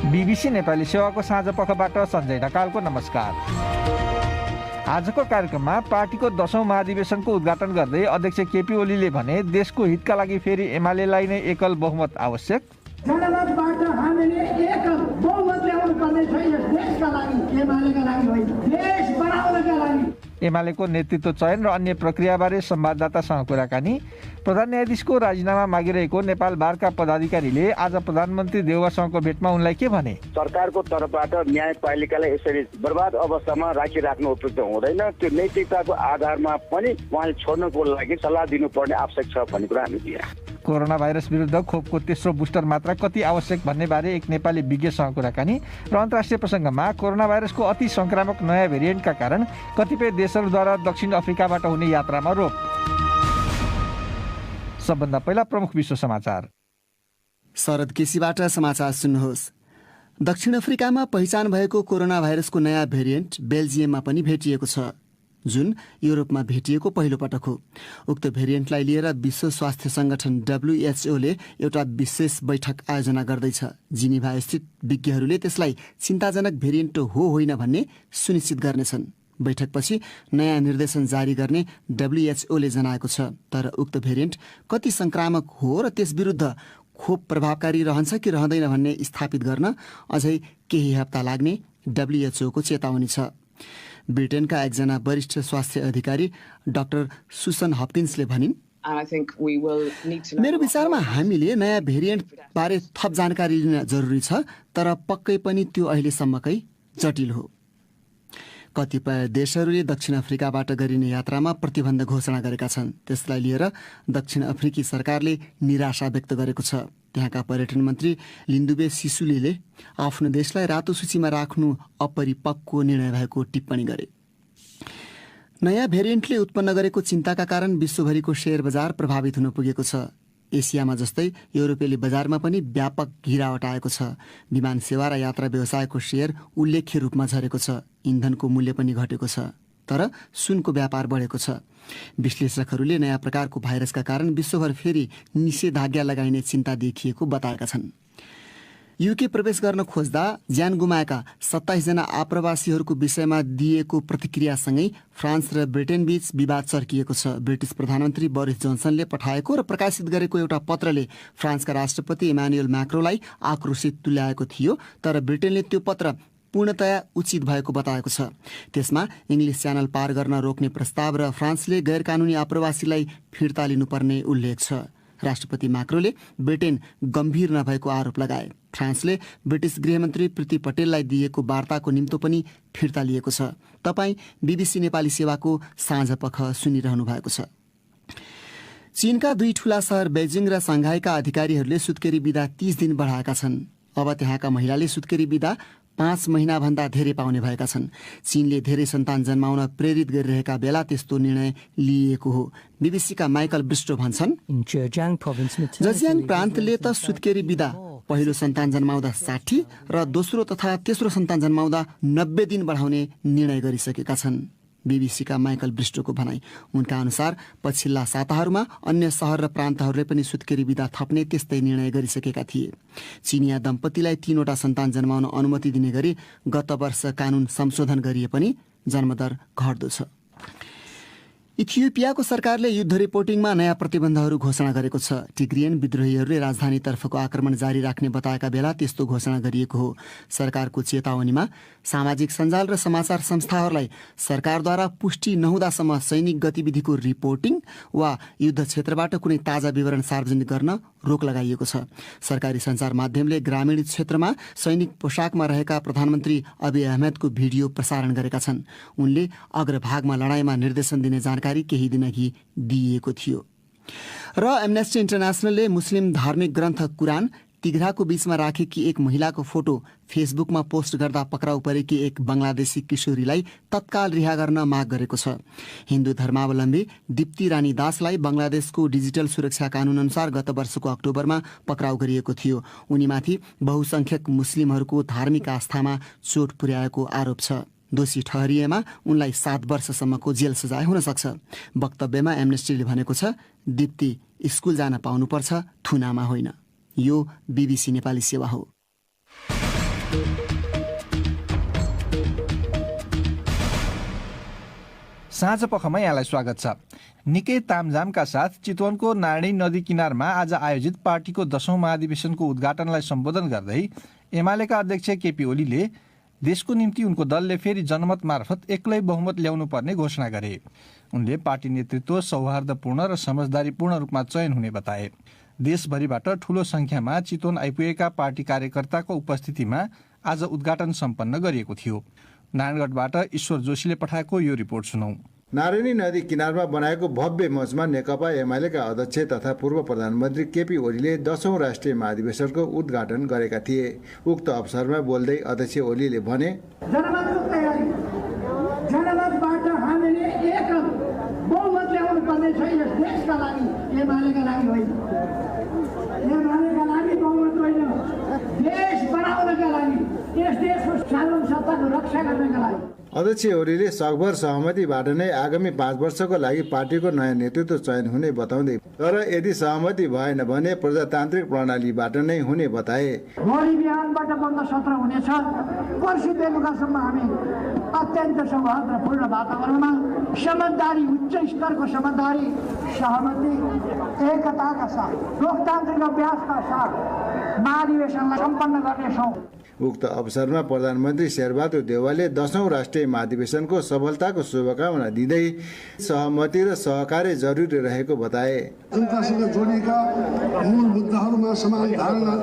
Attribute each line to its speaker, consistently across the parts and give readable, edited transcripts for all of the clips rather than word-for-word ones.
Speaker 1: BBC Nepali सेवाको साँझ पखबाट सञ्जय ढकालको नमस्कार। आजको कार्यक्रममा पार्टीको 10औं महाधिवेशनको उद्घाटन गर्दै अध्यक्ष केपी ओलीले भने देशको हितका लागि फेरि एमालेलाई नै एकल बहुमत आवश्यक।
Speaker 2: जनमतबाट हामीले एकल बहुमत ल्याउनु पर्ने छ यस देशका लागि, एमालेका लागि होइन, देश बनाउनका लागि।
Speaker 1: एमालेको नेतृत्व चयन र अन्य प्रक्रियाबारे संवाददातासँग कुराकानी। प्रधान न्यायाधीशको राजीनामा मागिरहेको नेपाल बारका पदाधिकारीले आज प्रधानमन्त्री देउवासँगको भेटमा उनलाई के भने?
Speaker 3: सरकारको तर्फबाट न्यायपालिकालाई यसरी बर्बाद अवस्थामा राखिराख्नु उपयुक्त हुँदैन। त्यो नैतिकताको आधारमा पनि उहाँले छोड्नको लागि सल्लाह दिनुपर्ने आवश्यक छ भन्ने कुरा हामी दिए।
Speaker 1: कोरोना भाइरस विरुद्ध खोपको तेस्रो बुस्टर मात्रा कति आवश्यक भन्ने बारे एक नेपाली विज्ञसँग कुराकानी र अन्तर्राष्ट्रिय प्रसङ्गमा कोरोना भाइरसको अति संक्रामक नयाँ भेरिएन्टका कारण कतिपय देशहरूद्वारा दक्षिण अफ्रिकाबाट हुने यात्रामा रोक। सबभन्दा पहिला प्रमुख विश्व समाचार।
Speaker 4: शरद केसीबाट समाचार सुन्नुहोस्। दक्षिण अफ्रिकामा पहिचान भएको कोरोना भाइरसको नयाँ भेरिएन्ट बेल्जियममा पनि भेटिएको छ, जुन युरोपमा भेटिएको पहिलो पटक हो। उक्त भेरिएन्टलाई लिएर विश्व स्वास्थ्य संगठन WHOले एउटा विशेष बैठक आयोजना गर्दैछ। जिनिभा स्थित विज्ञहरूले त्यसलाई चिन्ताजनक भेरिएन्ट हो होइन भन्ने सुनिश्चित गर्नेछन्। बैठकपछि नयाँ निर्देशन जारी गर्ने WHOले जनाएको छ। तर उक्त भेरिएन्ट कति संक्रामक हो र त्यस विरुद्ध खोप प्रभावकारी रहन्छ कि रहँदैन भन्ने स्थापित गर्न अझै केही हप्ता लाग्ने WHOको चेतावनी छ। ब्रिटेनका एकजना वरिष्ठ स्वास्थ्य अधिकारी डाक्टर सुसन हपकिन्सले भनिन्, मेरो विचारमा हामीले नयाँ भेरिएन्ट बारे थप जानकारी लिन जरुरी छ, तर पक्कै पनि त्यो अहिलेसम्मकै जटिल हो। कतिपय देशहरूले दक्षिण अफ्रिकाबाट गरिने यात्रामा प्रतिबन्ध घोषणा गरेका छन्। त्यसलाई लिएर दक्षिण अफ्रिकी सरकारले निराशा व्यक्त गरेको छ। त्यहाँका पर्यटन मन्त्री लिन्दुबे सिसुलीले आफ्नो देशलाई रातो सूचीमा राख्नु अपरिपक्व निर्णय भएको टिप्पणी गरे। नयाँ भेरिएन्टले उत्पन्न गरेको चिन्ताका कारण विश्वभरिको शेयर बजार प्रभावित हुन पुगेको छ। एसियामा जस्तै युरोपेली बजारमा पनि व्यापक गिरावट आएको छ। विमान सेवा र यात्रा व्यवसायको शेयर उल्लेख्य रूपमा झरेको छ। इन्धनको मूल्य पनि घटेको छ, तर सुनको व्यापार बढेको छ। विश्लेषकहरूले नयाँ प्रकारको भाइरसका कारण विश्वभर फेरि निषेधाज्ञा लगाइने चिन्ता देखिएको बताएका छन्। युके प्रवेश गर्न खोज्दा ज्यान गुमाएका 27 जना आप्रवासीहरूको विषयमा दिएको प्रतिक्रियासँगै फ्रान्स र ब्रिटेन बीच विवाद चर्किएको छ। ब्रिटिस प्रधानमन्त्री बोरिस जोन्सनले पठाएको र प्रकाशित गरेको एउटा पत्रले फ्रान्सका राष्ट्रपति इमानुएल म्याक्रोलाई आक्रोशित तुल्याएको थियो, तर ब्रिटेनले त्यो पत्र पूर्णतया उचित भएको बताएको छ। त्यसमा इङ्ग्लिस च्यानल पार गर्न रोक्ने प्रस्ताव र फ्रान्सले गैरकानुनी आप्रवासीलाई फिर्ता लिनुपर्ने उल्लेख छ। राष्ट्रपति म्याक्रोले ब्रिटेन गम्भीर नभएको आरोप लगाए। फ्रान्सले ब्रिटिस गृहमन्त्री प्रीति पटेललाई दिएको वार्ताको निम्तो पनि फिर्ता लिएको छ। तपाईँ बीबीसी नेपाली सेवाको साँझपख सुनिरहनु भएको छ। चीनका दुई ठूला सहर बेजिङ र साङ्घाईका अधिकारीहरूले सुत्केरी बिदा 30 दिन बढाएका छन्। अब त्यहाँका महिलाले सुत्केरी बिदा 5 महिनाभन्दा धेरै पाउने भएका छन्। चीनले धेरै सन्तान जन्माउन प्रेरित गरिरहेका बेला त्यस्तो निर्णय लिएको हो। बीबीसीका माइकल ब्रिस्टो भन्छन्, जजियाङ प्रान्तले त सुत्केरी बिदा पहिलो सन्तान जन्माउँदा 60 र दोस्रो तथा तेस्रो सन्तान जन्माउँदा 90 दिन बढाउने निर्णय गरिसकेका छन्। बीबीसीका माइकल ब्रिस्टोको भनाई। उनका अनुसार पछिल्ला साताहरूमा अन्य सहर र प्रान्तहरूले पनि सुत्केरी बिदा थप्ने त्यस्तै निर्णय गरिसकेका थिए। चिनिया दम्पतिलाई 3वटा सन्तान जन्माउन अनुमति दिने गरी गत वर्ष कानून संशोधन गरिए पनि जन्मदर घट्दो छ। इथियोपियाको सरकारले युद्ध रिपोर्टिङमा नयाँ प्रतिबन्धहरू घोषणा गरेको छ। टिग्रियन विद्रोहीहरूले राजधानीतर्फको आक्रमण जारी राख्ने बताएका बेला त्यस्तो घोषणा गरिएको हो। सरकारको चेतावनीमा सामाजिक सञ्जाल र समाचार संस्थाहरूलाई सरकारद्वारा पुष्टि नहुँदासम्म सैनिक गतिविधिको रिपोर्टिङ वा युद्ध क्षेत्रबाट कुनै ताजा विवरण सार्वजनिक गर्न रोक लगाइएको छ। सरकारी सञ्चार माध्यमले ग्रामीण क्षेत्रमा सैनिक पोसाकमा रहेका प्रधानमन्त्री अबिय अहमेदको भिडियो प्रसारण गरेका छन्। उनले अग्रभागमा लडाईँमा निर्देशन दिने जानकारी केही दिनअघि दिइएको थियो। र एमनेस्टी इन्टरनेसनलले मुस्लिम धार्मिक ग्रन्थ कुरान तिघ्राको बीचमा राखेकी एक महिलाको फोटो फेसबुकमा पोस्ट गर्दा पक्राउ परेकी एक बङ्गलादेशी किशोरीलाई तत्काल रिहा गर्न माग गरेको छ। हिन्दू धर्मावलम्बी दिप्ती रानी दासलाई बङ्गलादेशको डिजिटल सुरक्षा कानून अनुसार गत वर्षको अक्टोबरमा पक्राउ गरिएको थियो। उनीमाथि बहुसंख्यक मुस्लिमहरूको धार्मिक आस्थामा चोट पुर्याएको आरोप छ। दोषी ठहरिएमा उनलाई 7 वर्षसम्मको जेल सजाय हुन सक्छ। वक्तव्यमा एमनेस्टीले भनेको छ, दिप्ती स्कुल जान पाउनुपर्छ, थुनामा होइन। यो बीबीसी नेपाली सेवा हो।
Speaker 1: साँझ पखमा यहाँलाई स्वागत छ। निकै तामझामका साथ चितवनको नारायणी नदी किनारमा आज आयोजित पार्टीको 10औं महाधिवेशनको उद्घाटनलाई सम्बोधन गर्दै एमालेका अध्यक्ष केपी ओलीले देशको निम्ति उनको दलले फेरि जनमत मार्फत एक्लै बहुमत ल्याउनु पर्ने घोषणा गरे। उनले पार्टी नेतृत्व सौहार्दपूर्ण र समझदारीपूर्ण रूपमा चयन हुने बताए। देशभरिबाट ठूलो संख्यामा चितवन आइपुगेका पार्टी कार्यकर्ताको उपस्थितिमा आज उद्घाटन सम्पन्न गरिएको थियो। नारायणगढबाट ईश्वर जोशीले पठाएको यो रिपोर्ट सुनौ।
Speaker 5: नारायणी नदी किनारमा बनाएको भव्य मञ्चमा नेकपा एमालेका अध्यक्ष तथा पूर्व प्रधानमन्त्री केपी ओलीले 10औं राष्ट्रिय महाधिवेशनको उद्घाटन गरेका थिए। उक्त अवसरमा बोल्दै अध्यक्ष ओलीले भने,
Speaker 2: जनमतको तयारी, जनमतबाट हामीले एक बहुमत ल्याउनु पर्ने छ। यस देशका लागि, एमालेका लागि होइन, एमालेका लागि बहुमत होइन, देश बनाउनका लागि, यस देशको सार्वभौम सत्ताको रक्षा गर्नका लागि।
Speaker 5: अध्यक्ष ओलीले सकभर सहमतिबाट नै आगामी 5 वर्षको लागि पार्टीको नयाँ नेतृत्व चयन हुने बताउँदै, तर यदि सहमति भएन भने प्रजातान्त्रिक प्रणालीबाट नै हुने बताए।
Speaker 2: भोलि बिहानबाट बन्द सत्र हुनेछ। पर्सि बेलुकासम्म हामी अत्यन्त सौहार्दपूर्ण वातावरणमा समझदारी, उच्च स्तरको समझदारी, सहमति, एकताका साथ, लोकतान्त्रिक अभ्यासका साथ महाधिवेशनलाई सम्पन्न गर्नेछौँ।
Speaker 5: उक्त अवसरमा प्रधानमन्त्री शेरबहादुर देउवाले 10औं राष्ट्रिय महाधिवेशनको सफलताको शुभकामना दिँदै सहमति र सहकार्य जरुरी रहेको बताए।
Speaker 6: जनतासँग जोडिएका मूल मुद्दाहरूमा समान धारणा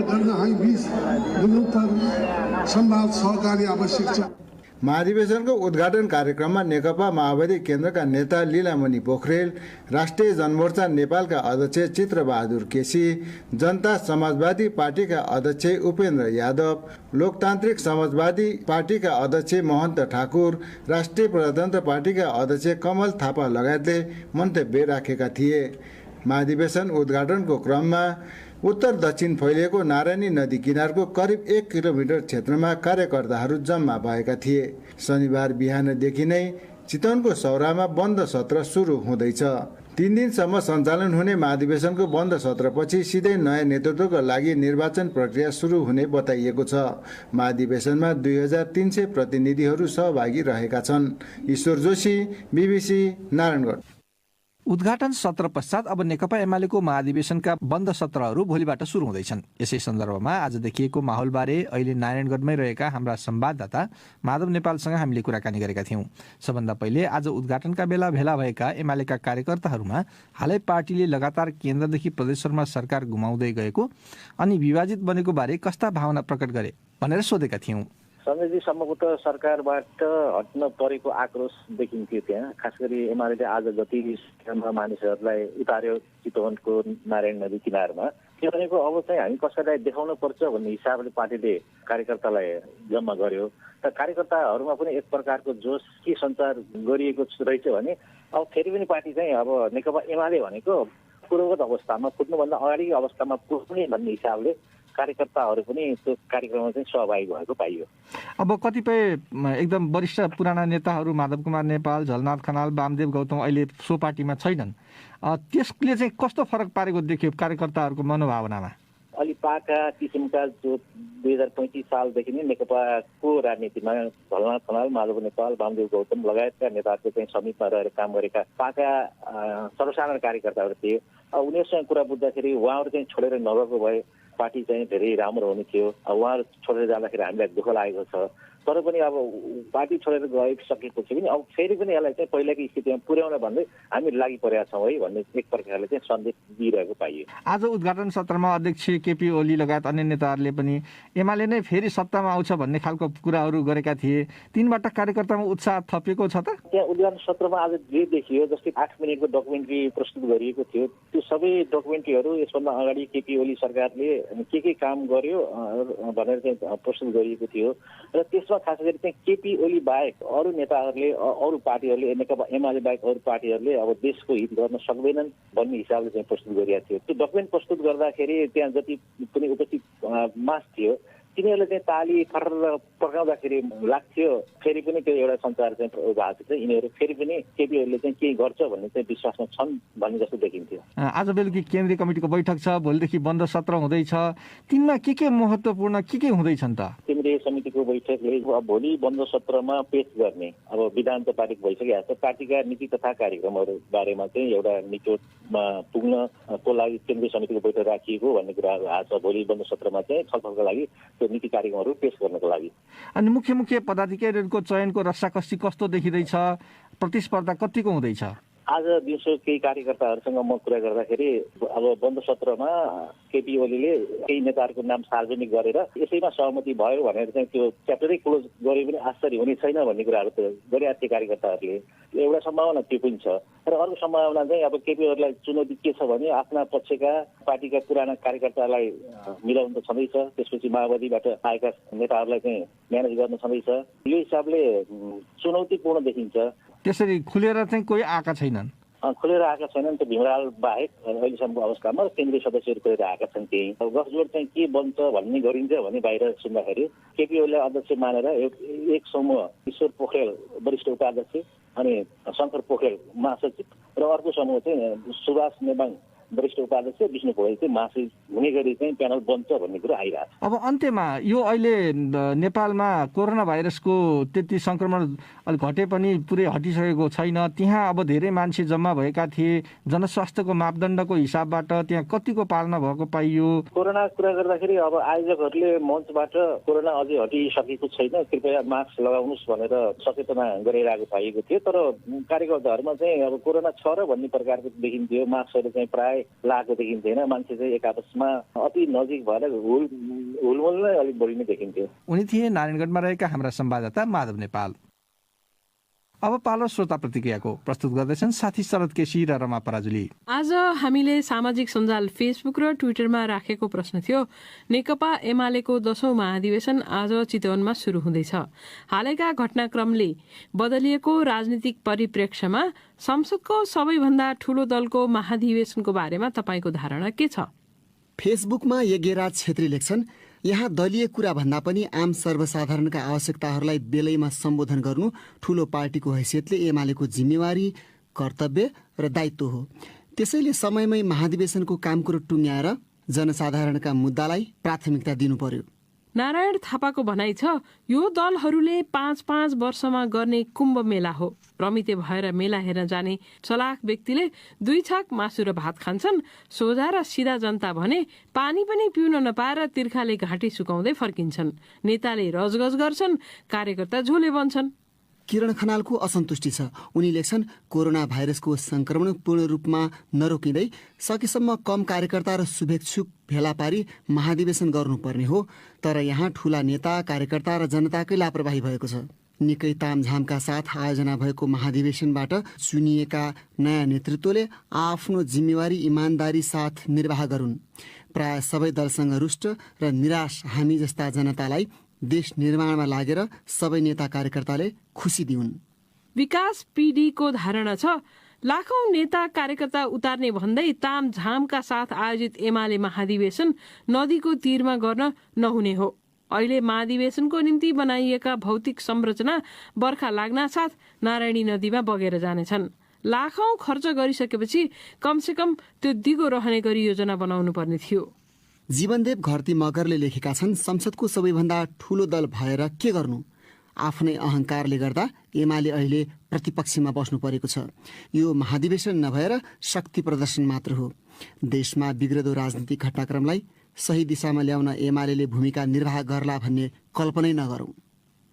Speaker 6: गर्न हामी बीच निरन्तर संवाद सहकार्य आवश्यक छ।
Speaker 5: महाधिवेशनको उद्घाटन कार्यक्रममा नेकपा माओवादी केन्द्रका नेता लीलामणि पोखरेल, राष्ट्रिय जनमोर्चा नेपालका अध्यक्ष चित्रबहादुर केसी, जनता समाजवादी पार्टीका अध्यक्ष उपेन्द्र यादव, लोकतान्त्रिक समाजवादी पार्टीका अध्यक्ष महन्त ठाकुर, राष्ट्रिय प्रजातन्त्र पार्टीका अध्यक्ष कमल थापा लगायतले मन्तव्य राखेका थिए। महाधिवेशन उद्घाटनको क्रममा उत्तर दक्षिण फैलिएको नारायणी नदी किनारको करिब 1 किलोमिटर क्षेत्रमा कार्यकर्ताहरू जम्मा भएका थिए। शनिबार बिहानदेखि नै चितवनको सौरामा बन्द सत्र सुरु हुँदैछ। 3 दिनसम्म सञ्चालन हुने महाधिवेशनको बन्द सत्रपछि सिधै नयाँ नेतृत्वका लागि निर्वाचन प्रक्रिया सुरु हुने बताइएको छ। महाधिवेशनमा 2300 प्रतिनिधिहरू सहभागी रहेका छन्। ईश्वर जोशी, बीबीसी, नारायणगढ।
Speaker 1: उद्घाटन सत्र पश्चात अब नेकपा एमालेको महाधिवेशनका बन्द सत्रहरू भोलिबाट सुरु हुँदैछन्। यसै सन्दर्भमा आज देखिएको माहौलबारे अहिले नारायणगढमै रहेका हाम्रा संवाददाता माधव नेपालसँग हामीले कुराकानी गरेका थियौँ। सबभन्दा पहिले आज उद्घाटनका बेला भेला भएका एमालेका कार्यकर्ताहरूमा हालै पार्टीले लगातार केन्द्रदेखि प्रदेशहरूमा सरकार गुमाउँदै गएको अनि विभाजित बनेको बारे कस्ता भावना प्रकट गरे भनेर सोधेका थियौँ।
Speaker 7: सञ्जयजी, सम्भवतः सरकारबाट हट्न परेको आक्रोश देखिन्थ्यो त्यहाँ। खास गरी एमाले आज जति मानिसहरूलाई उतार्यो चितवनको नारायण नदी किनारमा, त्यो भनेको अब चाहिँ हामी कसैलाई देखाउन पर्छ भन्ने हिसाबले पार्टीले कार्यकर्तालाई जम्मा गर्यो। र कार्यकर्ताहरूमा पनि एक प्रकारको जोस के सञ्चार गरिएको रहेछ भने अब फेरि पनि पार्टी चाहिँ अब नेकपा एमाले भनेको पूर्वगत अवस्थामा, फुट्नुभन्दा अगाडिको अवस्थामा पुग्ने भन्ने हिसाबले कार्यकर्ताहरू पनि त्यो कार्यक्रममा चाहिँ सहभागी भएको पाइयो।
Speaker 1: अब कतिपय एकदम वरिष्ठ पुराना नेताहरू माधव कुमार नेपाल, झलनाथ खनाल, वामदेव गौतम अहिले सो पार्टीमा छैनन्। त्यसले चाहिँ कस्तो फरक पारेको देखियो कार्यकर्ताहरूको मनोभावनामा?
Speaker 7: अलि पाका किसिमका जो 2035 सालदेखि नै नेकपाको राजनीतिमा झलनाथ खनाल, माधव नेपाल, वामदेव गौतम लगायतका नेताहरूको चाहिँ समितिमा रहेर काम गरेका पाका सर्वसाधारण कार्यकर्ताहरू थिए। उनीहरूसँग कुरा बुझ्दाखेरि उहाँहरू चाहिँ छोडेर नगएको भए पार्टी चाहिँ धेरै राम्रो हुने थियो। उहाँहरू छोडेर जाँदाखेरि हामीलाई दुःख लागेको छ। तर पनि अब पार्टी छोडेर गइसकेपछि पनि अब फेरि पनि यसलाई चाहिँ पहिलाको स्थितिमा पुर्याउन भन्दै हामी लागि परेका छौँ है भन्ने एक प्रकारले चाहिँ सन्देश दिइरहेको पाइयो।
Speaker 1: आज उद्घाटन सत्रमा अध्यक्ष केपी ओली लगायत अन्य नेताहरूले पनि एमाले नै फेरि सत्तामा आउँछ भन्ने खालको कुराहरू गरेका थिए। तिनबाट कार्यकर्तामा उत्साह थपिएको छ त?
Speaker 7: त्यहाँ उद्घाटन सत्रमा आज जे देखियो, जस्तै 8 मिनटको डकुमेन्ट्री प्रस्तुत गरिएको थियो, त्यो सबै डकुमेन्ट्रीहरू यसभन्दा अगाडि केपी ओली सरकारले के काम गर्यो भनेर चाहिँ प्रस्तुत गरिएको थियो। र त्यसमा खास गरी चाहिँ केपी ओली बाहेक अरू नेताहरूले, अरू पार्टीहरूले, नेकपा एमाले बाहेक अरू पार्टीहरूले अब देशको हित गर्न सक्दैनन् भन्ने हिसाबले चाहिँ प्रस्तुत गरिएको थियो। त्यो डकुमेन्ट प्रस्तुत गर्दाखेरि त्यहाँ जति पनि उपस्थित मास थियो तिनीहरूले चाहिँ ताली फर्र पकाउँदाखेरि लाग्थ्यो फेरि पनि त्यो एउटा सञ्चार चाहिँ भएको थियो। यिनीहरू फेरि पनि केपी ओलीले चाहिँ केही गर्छ भन्ने चाहिँ विश्वासमा छन् भन्ने जस्तो देखिन्थ्यो।
Speaker 1: आज बेलुकी केन्द्रीय कमिटीको बैठक छ, भोलिदेखि बन्द सत्र हुँदैछ। तिनमा के महत्त्वपूर्ण के हुँदैछन् त?
Speaker 7: केन्द्रीय केन्द्रीय समितिको बैठकले भोलि बन्द सत्रमा पेश गर्ने अब विधान त पारित भइसकेको छ। पार्टीका नीति तथा कार्यक्रमहरू बारेमा चाहिँ एउटा निचोडमा पुग्नको लागि केन्द्रीय समितिको बैठक राखिएको भन्ने कुराहरू आज भोलि बन्द सत्रमा चाहिँ छलफलको लागि त्यो नीति कार्यक्रमहरू पेश गर्नको लागि।
Speaker 1: अनि मुख्य मुख्य पदाधिकारीहरूको चयनको रस्साकस्सी कस्तो देखिँदैछ, प्रतिस्पर्धा कतिको हुँदैछ?
Speaker 7: आज दिउँसो केही कार्यकर्ताहरूसँग म कुरा गर्दाखेरि अब बन्द सत्रमा केपी ओलीले केही नेताहरूको नाम सार्वजनिक गरेर यसैमा सहमति भयो भनेर चाहिँ त्यो च्याप्टरै क्लोज गरे पनि आश्चर्य हुने छैन भन्ने कुराहरू त गरिरहेको थिए कार्यकर्ताहरूले। एउटा सम्भावना त्यो पनि छ र अर्को सम्भावना चाहिँ अब केपी ओलीलाई चुनौती के छ भने आफ्ना पक्षका पार्टीका पुराना कार्यकर्तालाई मिलाउनु त छँदैछ, त्यसपछि माओवादीबाट आएका नेताहरूलाई चाहिँ म्यानेज गर्न छँदैछ। यो हिसाबले चुनौतीपूर्ण देखिन्छ।
Speaker 1: त्यसरी खुलेर चाहिँ कोही आएका छैनन्,
Speaker 7: खुलेर आएका छैनन्। त्यो भीमराल बाहेक अहिलेसम्मको अवस्थामा केन्द्रीय सदस्यहरू खुलेर आएका छन्। त्यही गठजोड चाहिँ के बन्छ भन्ने गरिन्छ भने बाहिर सुन्दाखेरि केपी ओलीलाई अध्यक्ष मानेर एक समूह ईश्वर पोखरेल वरिष्ठ उपाध्यक्ष अनि शङ्कर पोखरेल महासचिव र अर्को समूह चाहिँ सुभाष नेवाङ वरिष्ठ उपाध्यक्ष, विष्णु पौडेल चाहिँ महासचिव हुने गरी चाहिँ प्यानल बन्छ भन्ने कुरो आइरहेको छ।
Speaker 1: अब अन्त्यमा यो अहिले नेपालमा कोरोना भाइरसको त्यति सङ्क्रमण अलिक घटे पनि पुरै हटिसकेको छैन। त्यहाँ अब धेरै मान्छे जम्मा भएका थिए। जनस्वास्थ्यको मापदण्डको हिसाबबाट त्यहाँ कतिको पालना भएको पाइयो?
Speaker 7: कोरोना कुरा गर्दाखेरि अब आयोजकहरूले मञ्चबाट कोरोना अझै हटिसकेको छैन, कृपया मास्क लगाउनुहोस् भनेर सचेतना गरिरहेको पाइएको थियो। तर कार्यकर्ताहरूमा चाहिँ अब कोरोना छ र भन्ने प्रकारको देखिन्थ्यो। मास्कहरू चाहिँ प्राय लागेको देखिन्थेन। मान्छे चाहिँ एक आपसमा अति नजिक भएर हुलमुल नै अलिक बढी नै देखिन्थ्यो।
Speaker 1: उनी थिए नारायणगढमा रहेका हाम्रा संवाददाता माधव नेपाल। अब पालो श्रोता प्रतिक्रियाको। प्रस्तुत गर्दैछन् साथी शरद केसी र रमा पराजुली।
Speaker 8: आज हामीले सामाजिक सञ्जाल फेसबुक र ट्विटरमा राखेको प्रश्न थियो, नेकपा एमालेको 10औं महाधिवेशन आज चितवनमा सुरु हुँदैछ। हालैका घटनाक्रमले बदलिएको राजनीतिक परिप्रेक्ष्यमा संसदको सबैभन्दा ठूलो दलको महाधिवेशनको बारेमा तपाईको धारणा के छ?
Speaker 4: फेसबुकमा यज्ञराज छेत्री लेख्छन्, यहाँ दलीय कुरा भन्दा पनि आम सर्वसाधारणका आवश्यकताहरूलाई बेलैमा सम्बोधन गर्नु ठूलो पार्टीको हैसियतले एमालेको जिम्मेवारी, कर्तव्य र दायित्व हो। त्यसैले समयमै महाधिवेशनको काम कुरो टुङ्ग्याएर जनसाधारणका मुद्दालाई प्राथमिकता दिनु पर्यो।
Speaker 8: नारायण थापाको भनाइ छ, यो दलहरूले 5-5 वर्षमा गर्ने कुम्भ मेला हो। रमिते भएर मेला हेर्न जाने चलाक व्यक्तिले 2 छाक मासु र भात खान्छन्। सोझा र सिधा जनता भने पानी पनि पिउन नपाएर तिर्खाले घाँटी सुकाउँदै फर्किन्छन्। नेताले रजगज गर्छन्, कार्यकर्ता झोले बन्छन्।
Speaker 4: किरण खनालको असन्तुष्टि छ। उनी लेख्छन्, कोरोना भाइरसको संक्रमण पूर्ण रूपमा नरोकिँदै सकेसम्म कम कार्यकर्ता र शुभेच्छुक भेला पारी महाधिवेशन गर्नुपर्ने हो। तर यहाँ ठूला नेता, कार्यकर्ता र जनताकै लापरवाही भएको छ। निकै तामझामका साथ आयोजना भएको महाधिवेशनबाट चुनिएका नयाँ नेतृत्वले आफ्नो जिम्मेवारी इमानदारी साथ निर्वाह गरून्। प्राय सबै दलसँग रुष्ट र निराश हामी जस्ता जनतालाई देश निर्माणमा लागेर सबै नेता कार्यकर्ताले खुसी दिउन्।
Speaker 8: विकास पीडीको धारणा छ, लाखौं नेता कार्यकर्ता उतार्ने भन्दै तामझामका साथ आयोजित एमाले महाधिवेशन नदीको तीरमा गर्न नहुने हो। अहिले महाधिवेशनको निम्ति बनाइएका भौतिक संरचना बर्खा लाग्नासाथ नारायणी नदीमा बगेर जानेछन्। लाखौं खर्च गरिसकेपछि कमसेकम त्यो दिगो रहने गरी योजना बनाउनु पर्ने थियो।
Speaker 4: जीवनदेव घरती मगरले लेखेका छन्, संसदको सबैभन्दा ठूलो दल भएर के गर्नु? आफ्नै अहंकारले गर्दा एमाले अहिले प्रतिपक्षमा बस्नु परेको छ। यो महाधिवेशन नभएर शक्ति प्रदर्शन मात्र हो। देशमा बिग्रदो राजनीतिक घटनाक्रमलाई सही दिशामा ल्याउन एमाले भूमिका निर्वाह गर्ला भन्ने कल्पनै नगरौं।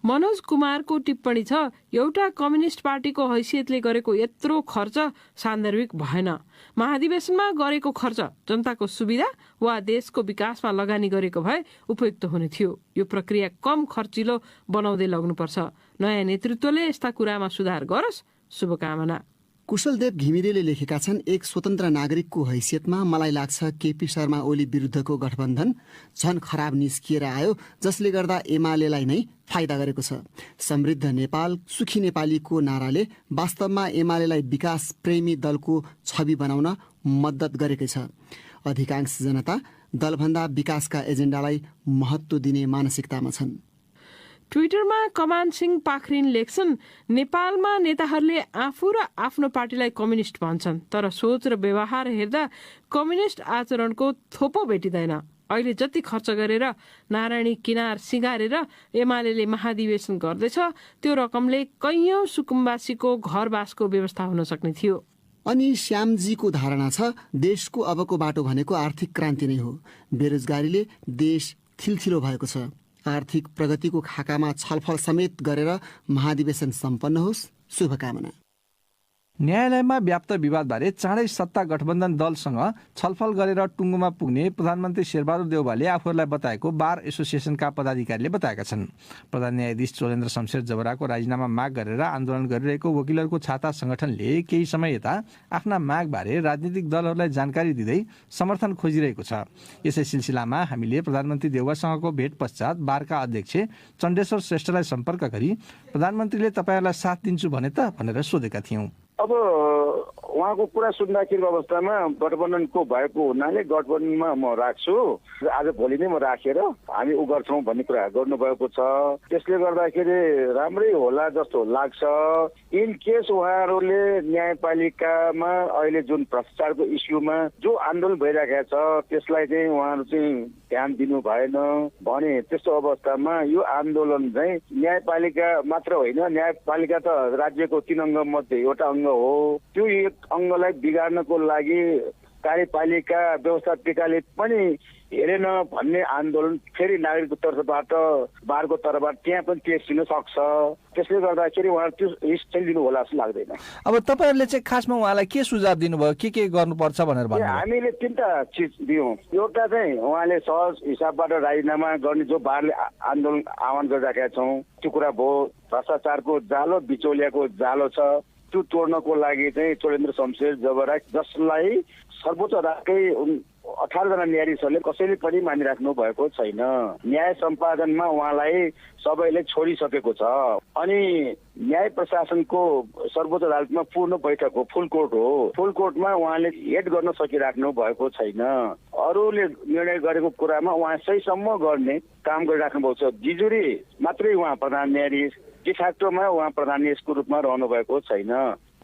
Speaker 8: मनोज कुमारको टिप्पणी छ, एउटा कम्युनिस्ट पार्टीको हैसियतले गरेको यत्रो खर्च सान्दर्भिक भएन। महाधिवेशनमा गरेको खर्च जनताको सुविधा वा देशको विकासमा लगानी गरेको भए उपयुक्त हुने थियो। यो प्रक्रिया कम खर्चिलो बनाउँदै लग्नुपर्छ। नयाँ नेतृत्वले यस्ता कुरामा सुधार गरोस्। शुभकामना।
Speaker 4: कुशलदेव घिमिरेले लेखेका छन्, एक स्वतन्त्र नागरिकको हैसियतमा मलाई लाग्छ केपी शर्मा ओली विरुद्धको गठबन्धन झन खराब निस्किएर आयो, जसले गर्दा एमालेलाई नै फाइदा गरेको छ। समृद्ध नेपाल, सुखी नेपालीको नाराले वास्तवमा एमालेलाई विकास प्रेमी दलको छवि बनाउन मद्दत गरेकै छ। अधिकांश जनता दलभन्दा विकासका एजेन्डालाई महत्त्व दिने मानसिकतामा छन्।
Speaker 8: ट्विटरमा कमान सिंह पाखरिन लेख्छन्, नेपालमा नेताहरूले आफू र आफ्नो पार्टीलाई कम्युनिस्ट भन्छन्, तर सोच र व्यवहार हेर्दा कम्युनिस्ट आचरणको थोपो भेटिँदैन। अहिले जति खर्च गरेर नारायणी किनार सिँगारेर एमाले महाधिवेशन गर्दैछ त्यो रकमले कैयौं सुकुम्बासीको घरबासको व्यवस्था हुन सक्ने थियो।
Speaker 4: अनि श्यामजीको धारणा छ देशको अबको बाटो भनेको आर्थिक क्रान्ति नै हो। बेरोजगारीले देश थिलथिलो भएको छ। आर्थिक प्रगतिको खाकामा छलफल समेत गरेर महाधिवेशन सम्पन्न होस्, शुभकामना।
Speaker 1: न्यायालयमा व्याप्त विवादबारे चाँडै सत्ता गठबन्धन दलसँग छलफल गरेर टुङ्गोमा पुग्ने प्रधानमन्त्री शेरबहादुर देउवाले आफूहरूलाई बताएको बार एसोसिएसनका पदाधिकारीले बताएका छन्। प्रधान न्यायाधीश चोलेन्द्र शमशेर जबराको राजीनामा माग गरेर आन्दोलन गरिरहेको वकिलहरूको छाता संगठनले केही समय यता आफ्ना मागबारे राजनीतिक दलहरूलाई जानकारी दिँदै समर्थन खोजिरहेको छ। यसै सिलसिलामा हामीले प्रधानमन्त्री देउवासँगको भेट पश्चात बारका अध्यक्ष चण्डेश्वर श्रेष्ठलाई सम्पर्क गरी प्रधानमन्त्रीले तपाईँहरूलाई साथ दिन्छु भने त भनेर सोधेका थियौँ।
Speaker 3: अब उहाँको कुरा सुन्दाखेरि अवस्थामा गठबन्धनको भएको हुनाले गठबन्धनमा म राख्छु, आज भोलि नै म राखेर हामी उ गर्छौँ भन्ने कुरा गर्नुभएको छ। त्यसले गर्दाखेरि राम्रै होला जस्तो लाग्छ। इन केस उहाँहरूले न्यायपालिकामा अहिले जुन भ्रष्टाचारको इस्युमा जो आन्दोलन भइरहेको छ त्यसलाई चाहिँ उहाँहरू चाहिँ ध्यान दिनु भएन भने त्यस्तो अवस्थामा यो आन्दोलन चाहिँ न्यायपालिका मात्र होइन, न्यायपालिका त राज्यको 3 अङ्ग मध्ये एउटा अङ्ग हो। त्यो एक अङ्गलाई बिगार्नको लागि कार्यपालिका व्यवस्थापिकाले पनि हेरेन भन्ने आन्दोलन फेरि नागरिकको तर्फबाट बारको तर्फबाट त्यहाँ पनि तेर्सिन सक्छ। त्यसले गर्दाखेरि उहाँहरू त्यो रिस्क चाहिँ लिनु होला जस्तो लाग्दैन।
Speaker 1: अब तपाईँहरूले चाहिँ खासमा उहाँलाई के सुझाव दिनुभयो, के गर्नुपर्छ भनेर भन्नु?
Speaker 3: हामीले 3टा चिज दियौँ। एउटा चाहिँ उहाँले सहज हिसाबबाट राजीनामा गर्ने जो बारले आन्दोलन आह्वान गरिराखेका छौँ त्यो कुरा भयो। भ्रष्टाचारको जालो बिचौलियाको जालो छ त्यो तोड्नको लागि चाहिँ चोलेन्द्र शमशेर जबरा जसलाई सर्वोच्च अदालतकै 18 जना न्यायाधीशहरूले कसैले पनि मानिराख्नु भएको छैन। न्याय सम्पादनमा उहाँलाई सबैले छोडिसकेको छ। अनि न्याय प्रशासनको सर्वोच्च अदालतमा पूर्ण बैठक हो, फुल कोर्ट हो। फुल कोर्टमा उहाँले हेड गर्न सकिराख्नु भएको छैन। अरूले निर्णय गरेको कुरामा उहाँ सहीसम्म गर्ने काम गरिराख्नु भएको छ। जिजुरी मात्रै उहाँ प्रधान न्यायाधीश, डिफेक्टोमा उहाँ प्रधान न्यायाधीशको रूपमा रहनु भएको छैन।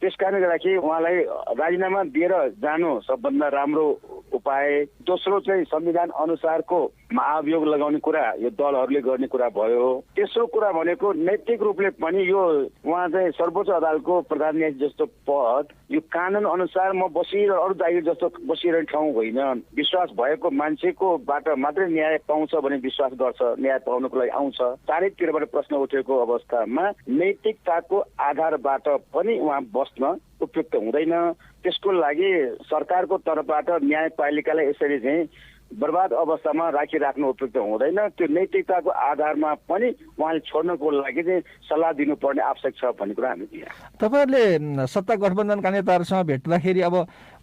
Speaker 3: त्यस कारणले गर्दाखेरि उहाँलाई राजीनामा दिएर जानु सबभन्दा राम्रो उपाय। दोस्रो चाहिँ संविधान अनुसारको महाभियोग लगाउने कुरा यो दलहरूले गर्ने कुरा भयो। तेस्रो कुरा भनेको नैतिक रूपले पनि यो उहाँ चाहिँ सर्वोच्च अदालतको प्रधान न्यायाधीश जस्तो पद यो कानुन अनुसार म बसिरह अरू जागिर जस्तो बसिरहने ठाउँ होइन। विश्वास भएको मान्छेको बाट मात्रै न्याय पाउँछ भने विश्वास गर्छ, न्याय पाउनको लागि आउँछ। चारैतिरबाट प्रश्न उठेको अवस्थामा नैतिकताको आधारबाट पनि उहाँ बस्न उपयुक्त हुँदैन। त्यसको लागि सरकारको तर्फबाट न्यायपालिकालाई यसरी चाहिँ बर्बाद अवस्थामा राखिराख्नु उपयुक्त हुँदैन। त्यो नैतिकताको आधारमा पनि उहाँले छोड्नको लागि चाहिँ सल्लाह दिनुपर्ने आवश्यक छ भन्ने कुरा हामी दियौँ।
Speaker 1: तपाईँहरूले सत्ता गठबन्धनका नेताहरूसँग भेट्दाखेरि अब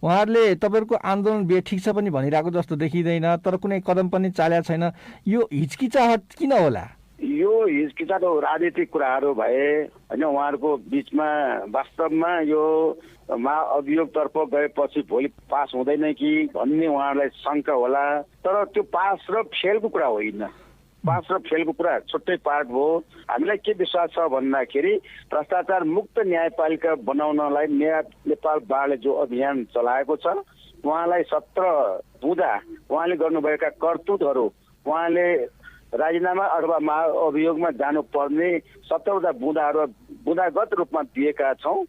Speaker 1: उहाँहरूले तपाईँहरूको आन्दोलन ठिक छ पनि भनिरहेको जस्तो देखिँदैन, तर कुनै कदम पनि चालेको छैन। यो हिचकिचाहट किन होला?
Speaker 3: यो हिचकिचाहट राजनीतिक कुराहरू भए होइन, उहाँहरूको बिचमा वास्तवमा यो महाअभियोगतर्फ गएपछि भोलि पास हुँदैन कि भन्ने उहाँहरूलाई शङ्का होला। तर त्यो पास र फेलको कुरा होइन। पास र फेलको कुरा छुट्टै पार्ट हो। हामीलाई के विश्वास छ भन्दाखेरि भ्रष्टाचार मुक्त न्यायपालिका बनाउनलाई नेपाल बारले जो अभियान चलाएको छ उहाँलाई 17 बुँदा उहाँले गर्नुभएका करतुतहरू उहाँले राजीनामा अथवा महाअभियोगमा जानुपर्ने 17वटा बुँदाहरू बुँदागत रूपमा दिएका छौँ।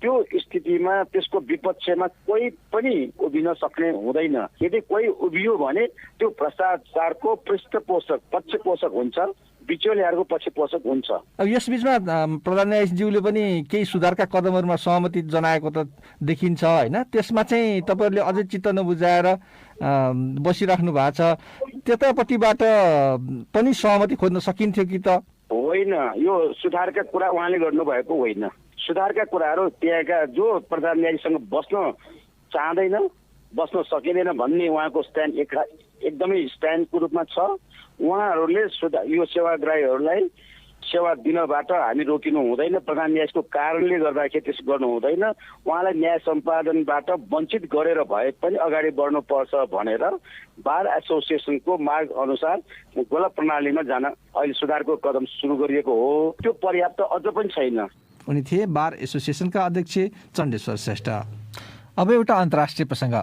Speaker 3: त्यो स्थितिमा त्यसको विपक्षमा कोही पनि उभिन सक्ने हुँदैन। यदि कोही उभियो भने त्यो भ्रष्टाचारको पृष्ठपोषक पक्षपोषक हुन्छ, बिचौलियाहरूको पक्षपोषक हुन्छ।
Speaker 1: अब यस बीचमा प्रधान न्यायाधीशज्यूले पनि केही सुधारका कदमहरूमा सहमति जनाएको त देखिन्छ होइन? त्यसमा चाहिँ तपाईँहरूले अझै चित्त नबुझाएर बसिराख्नु भएको छ। त्यतापट्टिबाट पनि सहमति खोज्न सकिन्थ्यो कि त?
Speaker 3: होइन, यो सुधारका कुरा उहाँले गर्नुभएको होइन। सुधारका कुराहरू त्यहाँका जो प्रधान न्यायाधीशसँग बस्न चाहँदैन, बस्न सकिँदैन भन्ने उहाँको स्ट्यान्ड एकदमै स्ट्यान्डको रूपमा छ। उहाँहरूले यो सेवाग्राहीहरूलाई सेवा दिनबाट हामी रोकिनु हुँदैन। प्रधान न्यायाधीशको कारणले गर्दाखेरि त्यसो गर्नु हुँदैन। उहाँलाई न्याय सम्पादनबाट वञ्चित गरेर भए पनि अगाडि बढ्नुपर्छ भनेर बार एसोसिएसनको माग अनुसार गोला प्रणालीमा जान अहिले सुधारको कदम सुरु गरिएको हो। त्यो पर्याप्त अझ पनि छैन।
Speaker 1: उनी थिए बार एसोसिएसनका अध्यक्ष चण्डेश्वर श्रेष्ठ। अब एउटा अन्तर्राष्ट्रिय प्रसङ्ग।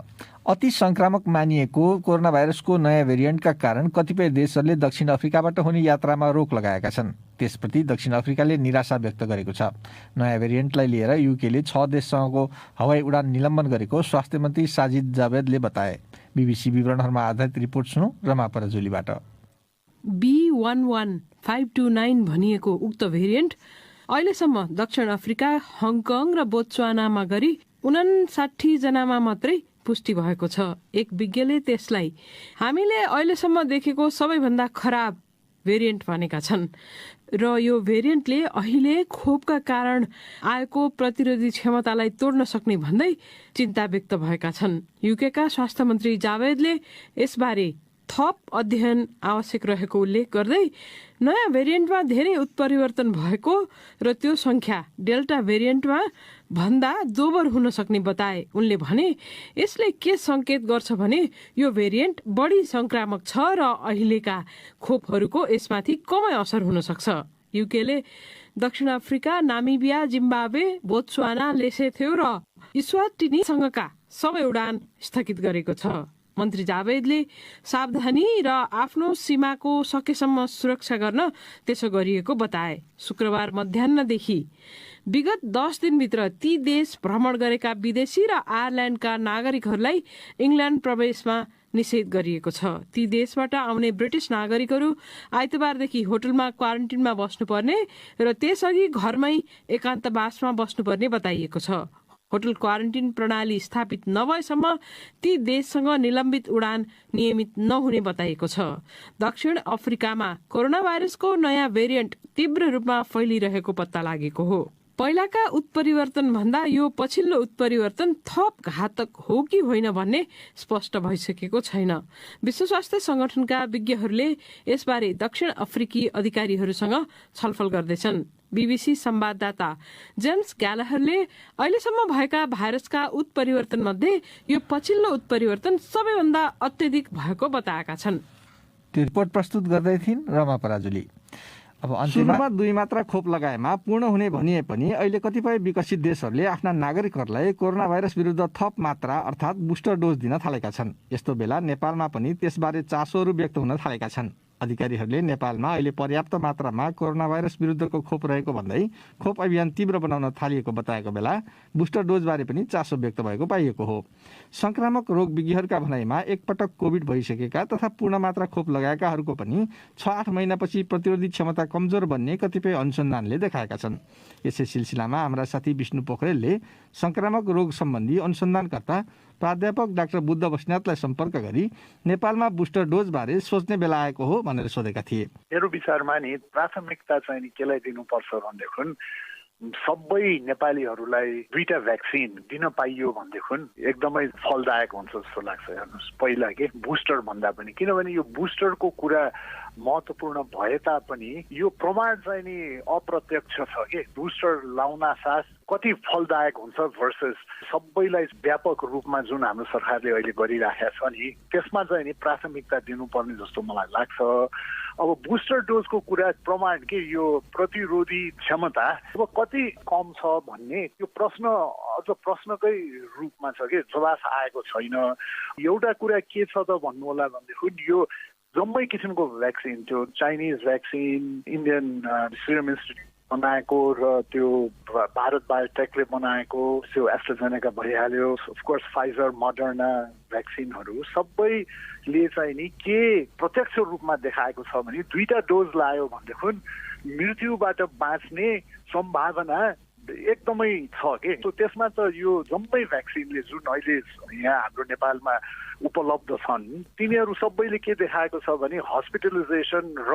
Speaker 1: अति संक्रामक मानिएको कोरोना भाइरसको नयाँ भेरिएन्टका कारण कतिपय देशहरूले दक्षिण अफ्रिकाबाट हुने यात्रामा रोक लगाएका छन्। त्यसप्रति दक्षिण अफ्रिकाले निराशा व्यक्त गरेको छ। नयाँ भेरिएन्टलाई लिएर युकेले 6 देशसँगको हवाई उडान निलम्बन गरेको स्वास्थ्य मन्त्री साजिद जावेदले बताए। बीबीसी विवरणहरूमा आधारित रिपोर्ट सुनौ रमा परजुलीबाट।
Speaker 8: B11529 भनिएको उक्त भेरिएन्ट अहिलेसम्म दक्षिण अफ्रिका, हङकङ र बोत्सवानामा गरी 59 जनामा मात्रै पुष्टि भएको छ। एक विज्ञले त्यसलाई हामीले अहिलेसम्म देखेको सबैभन्दा खराब भेरिएन्ट भनेका छन् र यो भेरिएन्टले अहिले खोपका कारण आएको प्रतिरोधी क्षमतालाई तोड्न सक्ने भन्दै चिन्ता व्यक्त भएका छन्। युकेका स्वास्थ्य मन्त्री जावेदले यसबारे थप अध्ययन आवश्यक रहेको उल्लेख गर्दै नयाँ भेरिएन्टमा धेरै उत्परिवर्तन भएको र त्यो संख्या डेल्टा भेरिएन्टमा भन्दा दोबर हुन सक्ने बताए। उनले भने यसले के संकेत गर्छ भने यो भेरिएन्ट बढी संक्रामक छ र अहिलेका खोपहरूको यसमाथि कमै असर हुन सक्छ। युकेले दक्षिण अफ्रिका, नामिबिया, जिम्बाब्वे, बोत्सवाना, लेसेथो र इस्वाटिनीसँगका सबै उडान स्थगित गरेको छ। मन्त्री जावेदले सावधानी र आफ्नो सीमाको सकेसम्म सुरक्षा गर्न त्यसो गरिएको बताए। शुक्रबार मध्याह्नदेखि विगत 10 दिनभित्र ती देश भ्रमण गरेका विदेशी र आयरल्यान्डका नागरिकहरूलाई इङ्ल्यान्ड प्रवेशमा निषेध गरिएको छ। ती देशबाट आउने ब्रिटिस नागरिकहरू आइतबारदेखि होटलमा क्वारेन्टिनमा बस्नुपर्ने र त्यसअघि घरमै एकान्तवासमा बस्नुपर्ने बताइएको छ। होटल क्वारेन्टिन प्रणाली स्थापित नभएसम्म ती देशसँग निलम्बित उडान नियमित नहुने बताइएको छ। दक्षिण अफ्रिकामा कोरोना भाइरसको नयाँ भेरिएन्ट तीव्र रूपमा फैलिरहेको पत्ता लागेको हो। पहिलाका उत्परिवर्तन भन्दा यो पछिल्लो उत्परिवर्तन थप घातक हो कि होइन भन्ने स्पष्ट भइसकेको छैन। विश्व स्वास्थ्य संगठनका विज्ञहरूले यसबारे दक्षिण अफ्रिकी अधिकारीहरूसँग छलफल गर्दैछन्। बीबीसी संवाददाता जेम्स ग्यालाहरले अहिलेसम्म भएका भाइरसका उत्परिवर्तन मध्ये यो पछिल्लो उत्परिवर्तन सबैभन्दा अत्यधिक भएको बताएका छन्।
Speaker 1: त्यो रिपोर्ट प्रस्तुत गर्दै थिइन् रमा पराजुली। अब सुरुमा 2 मात्रा खोप लगाएमा पूर्ण हुने भनिए पनि अहिले कतिपय विकसित देशहरूले आफ्ना नागरिकहरूलाई कोरोना भाइरस विरुद्ध थप मात्रा अर्थात् बुस्टर डोज दिन थालेका छन्। यस्तो बेला नेपालमा पनि त्यसबारे चासोहरू व्यक्त हुन थालेका छन्। अधिकारीहरूले नेपालमा अहिले पर्याप्त मात्रामा कोरोना भाइरस विरुद्धको खोप रहेको भन्दै खोप अभियान तीव्र बनाउन थालिएको बताएको बेला बुस्टर डोजबारे पनि चासो व्यक्त भएको पाइएको हो। संक्रामक रोग विज्ञहरूका भनाइमा एकपटक कोभिड भइसकेका तथा पूर्ण मात्रा खोप लगाएकाहरूको पनि 6-8 महिनापछि प्रतिरोधी क्षमता कमजोर बन्ने कतिपय अनुसन्धानले देखाएका छन्। यसै सिलसिलामा हाम्रा साथी विष्णु पोखरेलले संक्रामक रोग सम्बन्धी अनुसन्धानकर्ता प्राध्यापक डाक्टर बुद्ध बस्नेतलाई सम्पर्क गरी नेपालमा बुस्टर डोज बारे सोच्ने बेला आएको हो भनेर सोधेका थिए।
Speaker 9: मेरो विचारमा नि प्राथमिकता चाहिँ केलाई दिनुपर्छ भनेदेखि सबै नेपालीहरूलाई 2टा भ्याक्सिन दिन पाइयो भनेदेखि एकदमै फलदायक हुन्छ जस्तो लाग्छ। हेर्नुहोस्, पहिला के बुस्टर भन्दा पनि, किनभने यो बुस्टरको कुरा महत्त्वपूर्ण भए तापनि यो प्रमाण चाहिँ नि अप्रत्यक्ष छ के बुस्टर लाउन साथ कति फलदायक हुन्छ भर्सेस सबैलाई व्यापक रूपमा जुन हाम्रो सरकारले अहिले गरिराखेको छ नि त्यसमा चाहिँ नि प्राथमिकता दिनुपर्ने जस्तो मलाई लाग्छ। अब बुस्टर डोजको कुरा प्रमाण के यो प्रतिरोधी क्षमता अब कति कम छ भन्ने यो प्रश्न अझ प्रश्नकै रूपमा छ कि जवाफ आएको छैन। एउटा कुरा के छ त भन्नु होला भनेदेखि यो जम्मै किसिमको भ्याक्सिन, त्यो Chinese vaccine, Indian serum institute बनाएको र त्यो भारत बायोटेकले बनाएको त्यो एस्ट्राजेनेका भइहाल्यो, अफकोर्स फाइजर, मोडर्ना भ्याक्सिनहरू सबैले चाहिँ नि के प्रत्यक्ष रूपमा देखाएको छ भने 2टा डोज लायो भनेदेखि मृत्युबाट बाँच्ने सम्भावना एकदमै छ के। त्यसमा त यो जम्मै भ्याक्सिनले जुन अहिले यहाँ हाम्रो नेपालमा उपलब्ध छन् तिनीहरू सबैले के देखाएको छ भने हस्पिटलाइजेसन र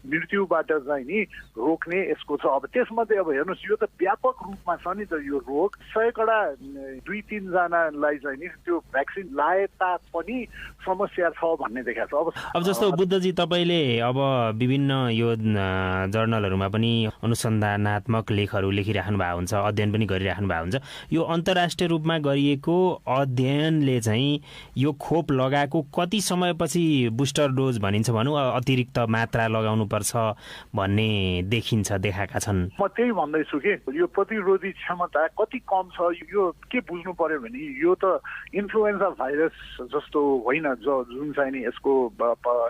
Speaker 9: मृत्युबाट चाहिँ नि रोक्ने यसको छ। अब त्यसमध्ये अब हेर्नुहोस् यो त व्यापक रूपमा छ नि त यो रोग 100 2-3 जनालाई चाहिँ नि त्यो भ्याक्सिन लाए तापनि समस्या छ भन्ने देखाएको छ।
Speaker 10: अब जस्तो बुद्धजी तपाईँले अब विभिन्न यो जर्नलहरूमा पनि अनुसन्धानात्मक लेखहरू लेखिराख्नु भएको हुन्छ, अध्ययन पनि गरिराख्नु भएको हुन्छ। यो अन्तर्राष्ट्रिय रूपमा गरिएको अध्ययनले चाहिँ यो खोप लगाएको कति समयपछि बुस्टर डोज भनिन्छ भनौँ अतिरिक्त मात्रा लगाउनुपर्छ भन्ने देखाएका छन्।
Speaker 9: म त्यही भन्दैछु कि यो प्रतिरोधी क्षमता कति कम छ यो के बुझ्नु पर्यो भने यो त इन्फ्लुएन्जा भाइरस जस्तो होइन जुन चाहिँ नि यसको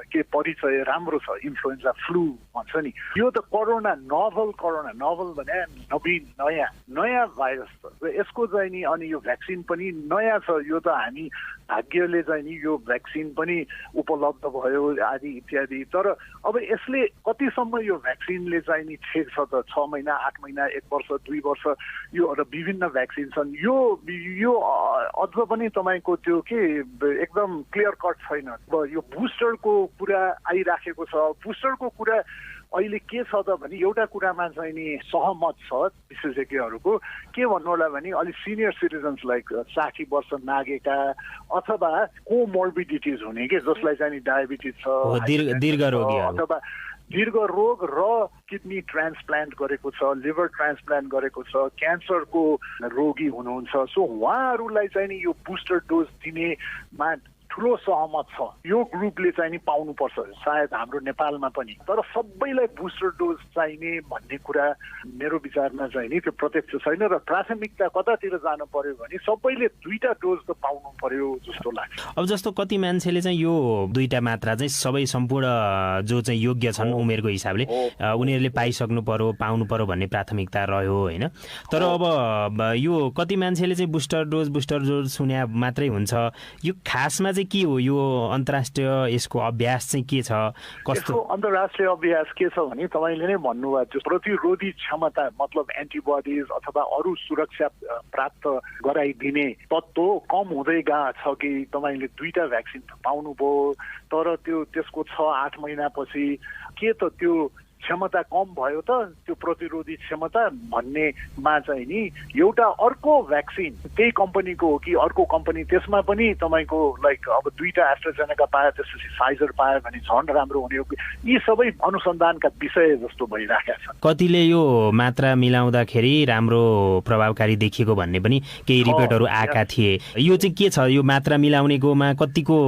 Speaker 9: के परिचय राम्रो छ, इन्फ्लुएन्जा फ्लू भन्छ नि। यो त कोरोना नोभल भने नवीन नयाँ भाइरस छ र यसको चाहिँ नि अनि यो भ्याक्सिन पनि नयाँ छ। यो त हामी भाग्यले चाहिँ नि यो भ्याक्सिन पनि उपलब्ध भयो आदि इत्यादि। तर अब यसले कतिसम्म यो भ्याक्सिनले चाहिँ नि छेक्छ त 6 महिना 8 महिना 1 वर्ष 2 वर्ष यो विभिन्न भ्याक्सिन छन्। यो अझ पनि तपाईँको त्यो के एकदम क्लियर कट छैन। अब यो बुस्टरको कुरा आइराखेको छ। बुस्टरको कुरा अहिले के छ त भने एउटा कुरामा चाहिँ नि सहमत छ विशेषज्ञहरूको। के भन्नु होला भने अलि सिनियर सिटिजन्स लाइक 60 वर्ष नागेका अथवा कोमोर्बिडिटिज हुने के जसलाई चाहिँ नि डायबिटिज छ,
Speaker 10: दीर्घ रोगी
Speaker 9: अथवा दीर्घ रोग र किडनी ट्रान्सप्लान्ट गरेको छ, लिभर ट्रान्सप्लान्ट गरेको छ, क्यान्सरको रोगी हुनुहुन्छ। सो उहाँहरूलाई चाहिँ नि यो बुस्टर डोज दिनेमा ठुलो सहमत छ। यो ग्रुपले चाहिँ नि पाउनुपर्छ सायद हाम्रो नेपालमा पनि। तर सबैलाई बुस्टर डोज चाहिने भन्ने कुरा मेरो विचारमा चाहिँ नि त्यो प्रत्यक्ष छैन र प्राथमिकता कतातिर जानु पर्यो भने सबैले 2टा डोज त पाउनु पर्यो जस्तो लाग्छ।
Speaker 10: अब जस्तो कति मान्छेले चाहिँ यो 2टा मात्रा चाहिँ सबै सम्पूर्ण जो चाहिँ योग्य छन् उमेरको हिसाबले उनीहरूले पाइसक्नु पर्यो पाउनु पर्यो भन्ने प्राथमिकता रह्यो होइन। तर अब यो कति मान्छेले चाहिँ बुस्टर डोज सुन्या मात्रै हुन्छ। यो खासमा के हो यो अन्तर्राष्ट्रिय यसको अभ्यास चाहिँ के छ कस्तो?
Speaker 9: अन्तर्राष्ट्रिय अभ्यास के छ भने तपाईँले नै भन्नुभयो त्यो प्रतिरोधी क्षमता मतलब एन्टिबडिज अथवा अरू सुरक्षा प्राप्त गराइदिने तत्त्व कम हुँदै गएको छ कि तपाईँले 2टा भ्याक्सिन पाउनुभयो तर त्यसको 6-8 महिनापछि के त त्यो क्षमता कम भयो त त्यो प्रतिरोधी क्षमता भन्नेमा चाहिँ नि एउटा अर्को भ्याक्सिन त्यही कम्पनीको हो कि अर्को कम्पनी त्यसमा पनि तपाईँको लाइक अब 2टा एस्ट्राजेनेका पायो त्यसपछि फाइजर पायो भने झन् राम्रो हुने हो कि यी सबै अनुसन्धानका विषय जस्तो भइराखेका छन्।
Speaker 10: कतिले यो मात्रा मिलाउँदाखेरि राम्रो प्रभावकारी देखिएको भन्ने पनि केही रिपोर्टहरू आएका थिए। यो चाहिँ के छ यो मात्रा मिलाउनेकोमा कतिको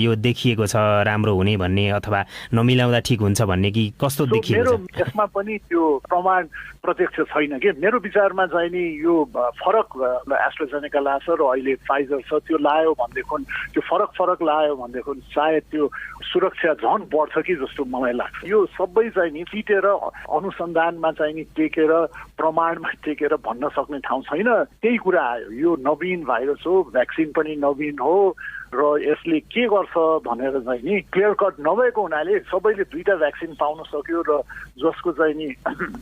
Speaker 10: यो देखिएको छ राम्रो हुने भन्ने अथवा नमिलाउँदा ठिक हुन्छ भन्ने कि कस्तो देखिएको?
Speaker 9: मेरो यसमा पनि त्यो प्रमाण प्रत्यक्ष छैन कि मेरो विचारमा चाहिँ नि यो फरक एस्ट्राजेनेका लाछ र अहिले फाइजर छ त्यो लायो भनेदेखि त्यो फरक लायो भनेदेखि सायद त्यो सुरक्षा झन् बढ्छ कि जस्तो मलाई लाग्छ। यो सबै चाहिँ नि टिकेर अनुसन्धानमा चाहिँ नि टेकेर प्रमाणमा टेकेर भन्न सक्ने ठाउँ छैन। त्यही कुरा आयो यो नवीन भाइरस हो, भ्याक्सिन पनि नवीन हो र यसले के गर्छ भनेर चाहिँ नि क्लियर कट नभएको हुनाले सबैले 2टा भ्याक्सिन पाउन सक्यो र जसको चाहिँ नि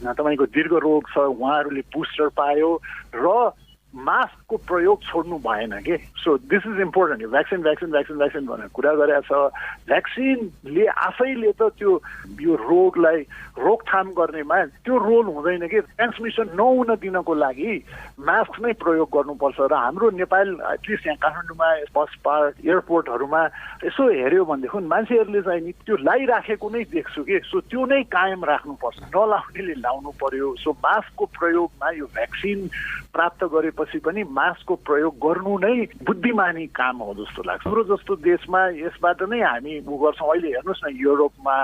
Speaker 9: तपाईँको दीर्घ रोग छ उहाँहरूले बुस्टर पायो र मास्कको प्रयोग छोड्नु भएन के। So this is important. Vaccine भनेर कुरा गरेको छ। भ्याक्सिनले आफैले त त्यो यो रोगलाई रोकथाम गर्नेमा त्यो रोल हुँदैन कि ट्रान्समिसन नहुन दिनको लागि मास्क नै प्रयोग गर्नुपर्छ। र हाम्रो नेपाल एटलिस्ट यहाँ काठमाडौँमा बस पार्क एयरपोर्टहरूमा यसो हेऱ्यो भनेदेखि मान्छेहरूले चाहिँ नि त्यो लाइराखेको नै देख्छु कि। सो त्यो नै कायम राख्नुपर्छ, नलाउनेले लाउनु पर्यो। सो मास्कको प्रयोगमा यो भ्याक्सिन प्राप्त गरेपछि पनि मास्कको प्रयोग गर्नु नै बुद्धिमानी काम हो जस्तो लाग्छ। हाम्रो जस्तो देशमा यसबाट नै हामी गर्छौँ। अहिले हेर्नुहोस् न युरोपमा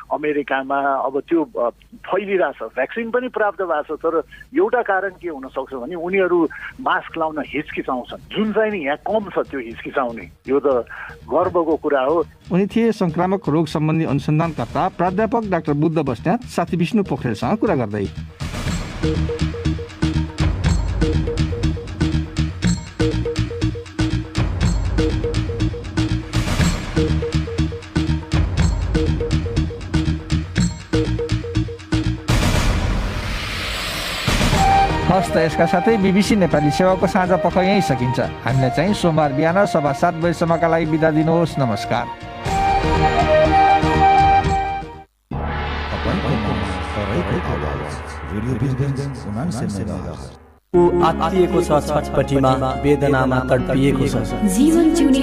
Speaker 9: अमेरिकामा अब त्यो फैलिरहेछ, भ्याक्सिन पनि प्राप्त भएको छ तर एउटा कारण के हुनसक्छ भने उनीहरू मास्क लाउन हिचकिचाउँछन् जुन चाहिँ नि यहाँ कम छ त्यो हिचकिचाउने। यो त गर्वको कुरा हो।
Speaker 1: उनी थिए संक्रामक रोग सम्बन्धी अनुसन्धानकर्ता प्राध्यापक डाक्टर बुद्ध बस्नेत साथी विष्णु पोखरेलसँग कुरा गर्दै। हस् त यसका साथै BBC नेपाली सेवाको साँझ पख यहीँ सकिन्छ। हामीलाई चाहिँ सोमबार बिहान 7:15 बजेसम्मका लागि बिदा दिनुहोस्। नमस्कार।
Speaker 11: ऊ आत्तिएको छ छटपटीमा, वेदनामा तडपिएको छ।
Speaker 12: जीवन जिउने